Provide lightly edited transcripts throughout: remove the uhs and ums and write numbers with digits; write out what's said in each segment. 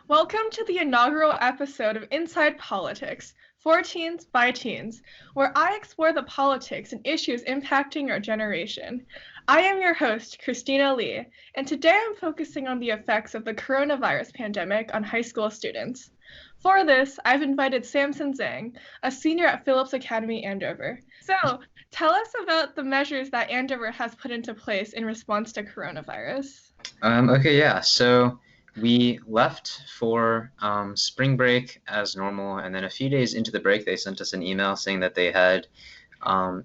Welcome to the inaugural episode of Inside Politics, for teens by teens, where I explore the politics and issues impacting our generation. I am your host, Christina Li, and today I'm focusing on the effects of the coronavirus pandemic on high school students. For this, I've invited Samson Zhang, a senior at Phillips Academy, Andover. So, tell us about the measures that Andover has put into place in response to coronavirus. Okay, yeah. So we left for spring break as normal, and then a few days into the break, they sent us an email saying that they had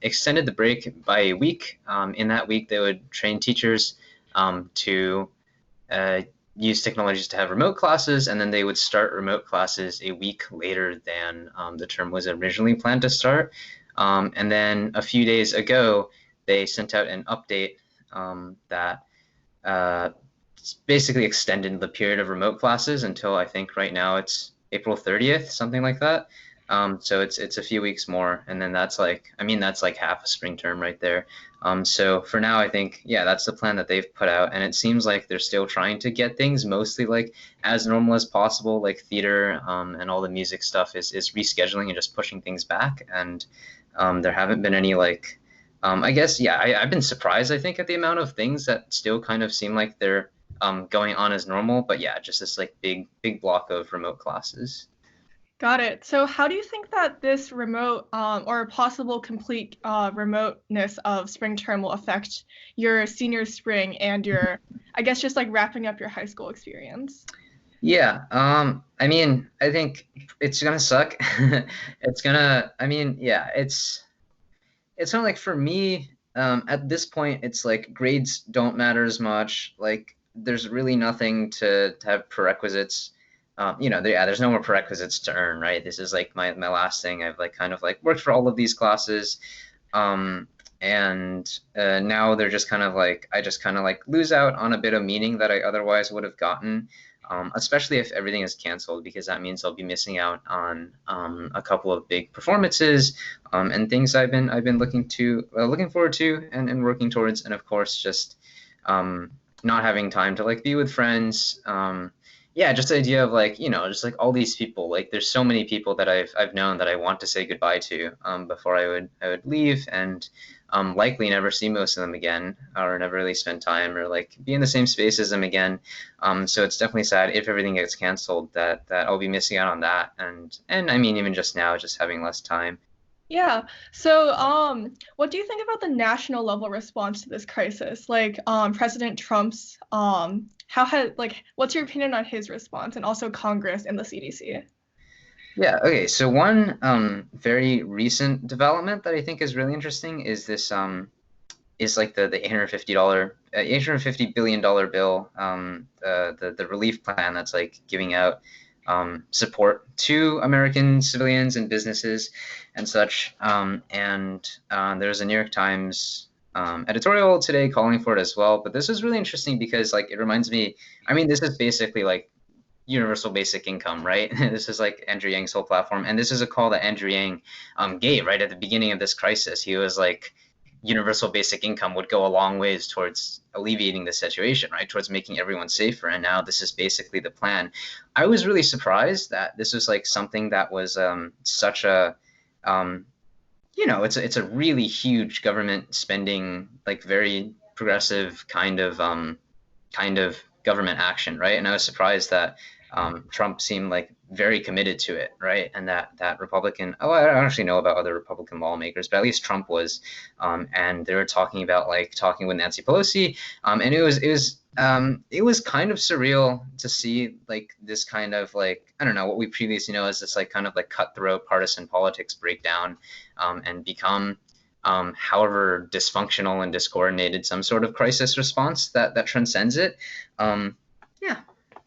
extended the break by a week. In that week, they would train teachers to use technologies to have remote classes, and then they would start remote classes a week later than the term was originally planned to start. And then a few days ago, they sent out an update that basically extended the period of remote classes until I think right now it's April 30th, something like that. So it's a few weeks more, and then that's like half a spring term right there. So for now, I think that's the plan that they've put out, and it seems like they're still trying to get things mostly like as normal as possible. Like theater and all the music stuff is rescheduling and just pushing things back, and there haven't been any like I guess I've been surprised I think at the amount of things that still kind of seem like they're going on as normal, but just this like big block of remote classes. Got it. So how do you think that this remote or possible complete remoteness of spring term will affect your senior spring and your, I guess, just like wrapping up your high school experience? Yeah, I mean, I think it's gonna suck. It's gonna, I mean, yeah, it's not like for me, at this point, it's like grades don't matter as much. Like there's really nothing to have prerequisites. There's no more prerequisites to earn, right? This is like my last thing. I've like kind of like worked for all of these classes. And now they're just kind of like, I just kind of like lose out on a bit of meaning that I otherwise would have gotten. Especially if everything is canceled, because that means I'll be missing out on a couple of big performances and things I've been looking forward to and working towards, and of course just not having time to like be with friends. Just the idea of like just like all these people, like there's so many people that I've known that I want to say goodbye to before I would leave, and likely never see most of them again, or never really spend time or like be in the same space as them again. So it's definitely sad if everything gets canceled that I'll be missing out on that, and I mean even just now, just having less time. Yeah. So what do you think about the national level response to this crisis? Like President Trump's what's your opinion on his response and also Congress and the CDC? Yeah, okay. So one very recent development that I think is really interesting is this is like the $850 billion bill, the relief plan that's like giving out support to American civilians and businesses and such. And there's a New York Times editorial today calling for it as well. But this is really interesting because like it reminds me, I mean, this is basically like universal basic income, right? This is like Andrew Yang's whole platform, and this is a call that Andrew Yang gave right at the beginning of this crisis. He was like, universal basic income would go a long ways towards alleviating the situation, right? Towards making everyone safer, and now this is basically the plan. I was really surprised that this was like something that was such a it's a really huge government spending, like very progressive kind of government action, right? And I was surprised that Trump seemed like very committed to it, right? And that Republican, I don't actually know about other Republican lawmakers, but at least Trump was, and they were talking about like talking with Nancy Pelosi, and it was kind of surreal to see like this kind of like, I don't know, what we previously know as this like kind of like cutthroat partisan politics breakdown, and become however dysfunctional and discoordinated some sort of crisis response that transcends it.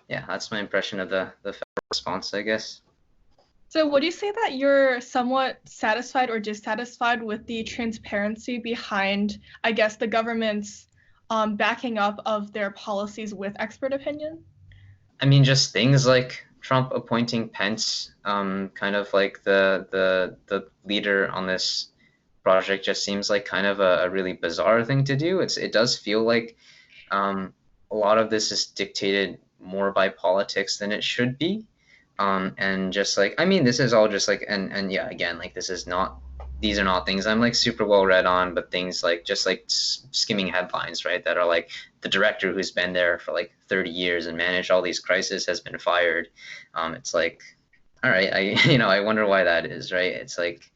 Yeah, that's my impression of the federal response, I guess. So would you say that you're somewhat satisfied or dissatisfied with the transparency behind, I guess, the government's backing up of their policies with expert opinion? I mean, just things like Trump appointing Pence, kind of like the leader on this project, just seems like kind of a really bizarre thing to do. It does feel like a lot of this is dictated more by politics than it should be. And just like, I mean, this is all just like, and yeah, again, like these are not things I'm like super well read on, but things like just like skimming headlines, right? That are like the director who's been there for like 30 years and managed all these crises has been fired. It's like, all right, I wonder why that is, right? It's like,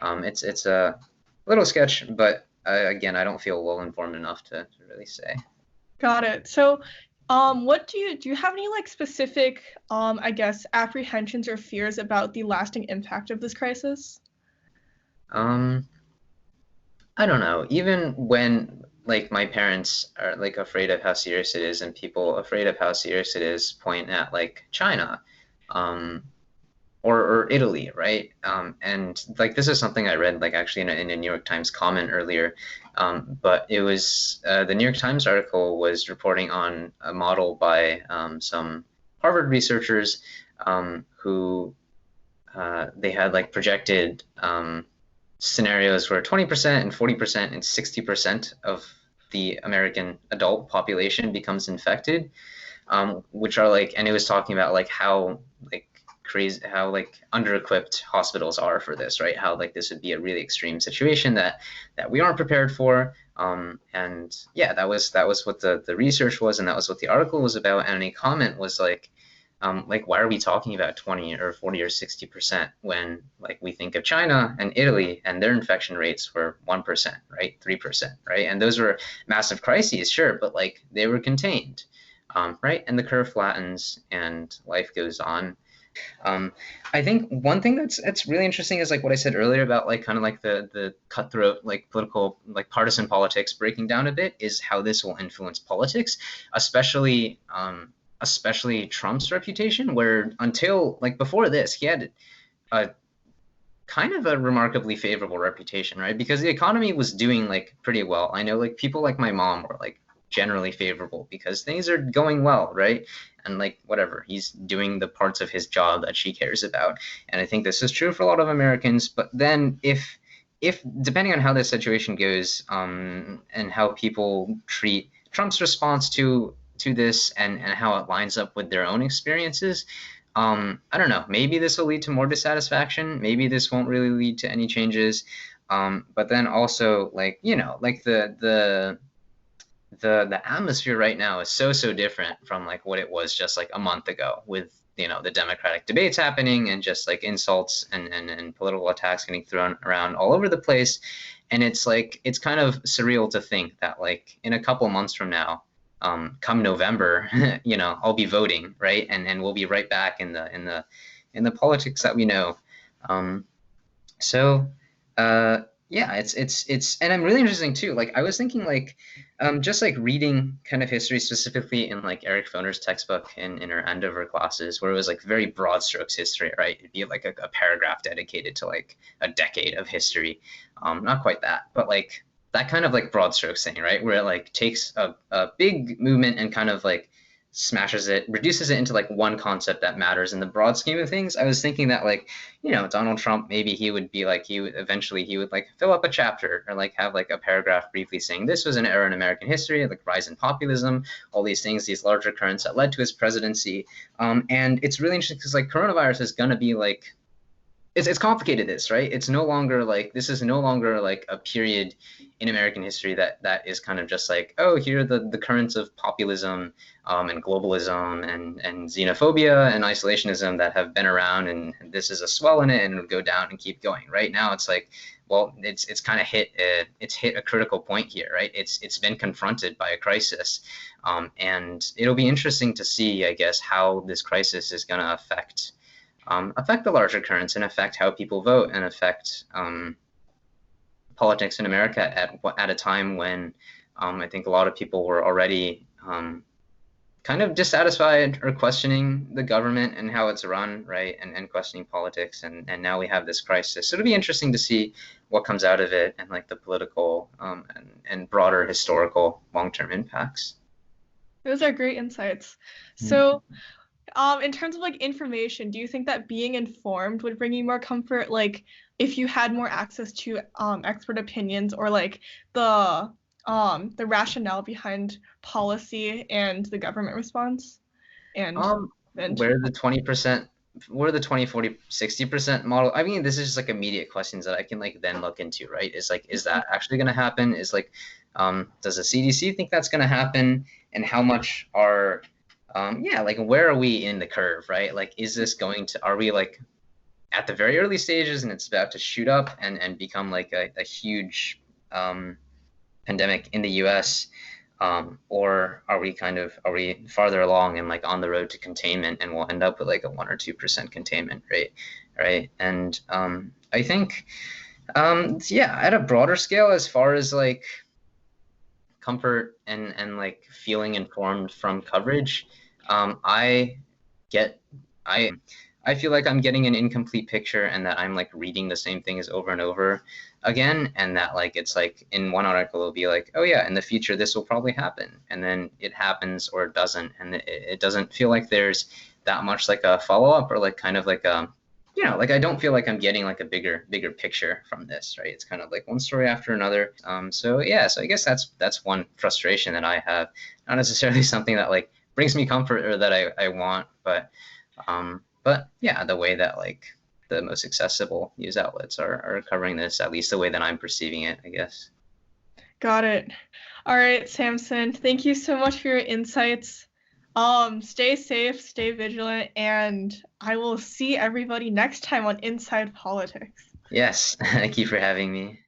it's a little sketch, but again, I don't feel well informed enough to really say. Got it. So, what do you have any like specific, I guess, apprehensions or fears about the lasting impact of this crisis? Um, I don't know. Even when like my parents are like afraid of how serious it is, and people afraid of how serious it is point at like China, um, or Italy, right? And like this is something I read like actually in a New York Times comment earlier, but it was the New York Times article was reporting on a model by some Harvard researchers who they had like projected scenarios where 20% and 40% and 60% of the American adult population becomes infected, which are like, and it was talking about like how like crazy, how like under-equipped hospitals are for this, right? How like this would be a really extreme situation that we aren't prepared for. And yeah, that was what the research was, and that was what the article was about. And a comment was like why are we talking about 20 or 40 or 60% when like we think of China and Italy and their infection rates were 1%, right? 3%, right? And those were massive crises, sure, but like they were contained, right? And the curve flattens and life goes on. I think one thing that's really interesting is like what I said earlier about like kind of like the cutthroat like political like partisan politics breaking down a bit is how this will influence politics, especially especially Trump's reputation, where until like before this, he had a kind of a remarkably favorable reputation, right? Because the economy was doing like pretty well. I know like people like my mom were like generally favorable because things are going well, right? And like whatever, he's doing the parts of his job that she cares about. And I think this is true for a lot of Americans. But then if depending on how this situation goes, and how people treat Trump's response to this and how it lines up with their own experiences, I don't know. Maybe this will lead to more dissatisfaction. Maybe this won't really lead to any changes. But then also, like like the atmosphere right now is so different from like what it was just like a month ago with the Democratic debates happening and just like insults and political attacks getting thrown around all over the place. And it's like it's kind of surreal to think that like in a couple months from now, come November, I'll be voting, right? And we'll be right back in the politics that we know. Um, so yeah, it's and I'm really interesting too. Like I was thinking like just like reading kind of history specifically in like Eric Foner's textbook in our Andover classes, where it was like very broad strokes history, right? It'd be like a paragraph dedicated to like a decade of history. Not quite that, but like that kind of like broad strokes thing, right? Where it like takes a big movement and kind of like smashes it, reduces it into like one concept that matters in the broad scheme of things. I was thinking that like, Donald Trump, maybe he would be like, he would like fill up a chapter or like have like a paragraph briefly saying this was an era in American history, like rise in populism, all these things, these larger currents that led to his presidency. And it's really interesting because like coronavirus is going to be like, it's complicated this, right? It's no longer like this is no longer like a period in American history that is kind of just like, oh, here are the currents of populism and globalism and xenophobia and isolationism that have been around, and this is a swell in it and it'll go down and keep going. Right now it's like, well, it's kind of hit a critical point here, right? It's been confronted by a crisis, and it'll be interesting to see, I guess, how this crisis is going to affect the larger currents and affect how people vote and affect politics in America at a time when I think a lot of people were already kind of dissatisfied or questioning the government and how it's run, right, and questioning politics, and now we have this crisis. So it'll be interesting to see what comes out of it and like the political and broader historical long-term impacts. Those are great insights. So, in terms of like information, do you think that being informed would bring you more comfort, like if you had more access to expert opinions or like the rationale behind policy and the government response? and Um, where the 20%, where the 20, 40, 60% model, I mean, this is just like immediate questions that I can like then look into, right? Is like, is that actually going to happen? Is like, does the CDC think that's going to happen? And how much are, yeah, like where are we in the curve, right? Like, is this going to, are we like at the very early stages and it's about to shoot up and become like a huge pandemic in the US? Or are we farther along and like on the road to containment and we'll end up with like a 1 or 2% containment rate, right? And I think, yeah, at a broader scale, as far as like comfort and like feeling informed from coverage, I get I feel like I'm getting an incomplete picture and that I'm like reading the same things over and over again, and that like it's like in one article it'll be like, oh yeah, in the future this will probably happen, and then it happens or it doesn't, and it doesn't feel like there's that much like a follow-up or like kind of like you know, like I don't feel like I'm getting like a bigger picture from this, right? It's kind of like one story after another. So yeah, so I guess that's one frustration that I have. Not necessarily something that like brings me comfort or that I want, but yeah, the way that like the most accessible news outlets are covering this, at least the way that I'm perceiving it, I guess. Got it. All right, Samson, thank you so much for your insights. Stay safe, stay vigilant, and I will see everybody next time on Inside Politics. Yes, thank you for having me.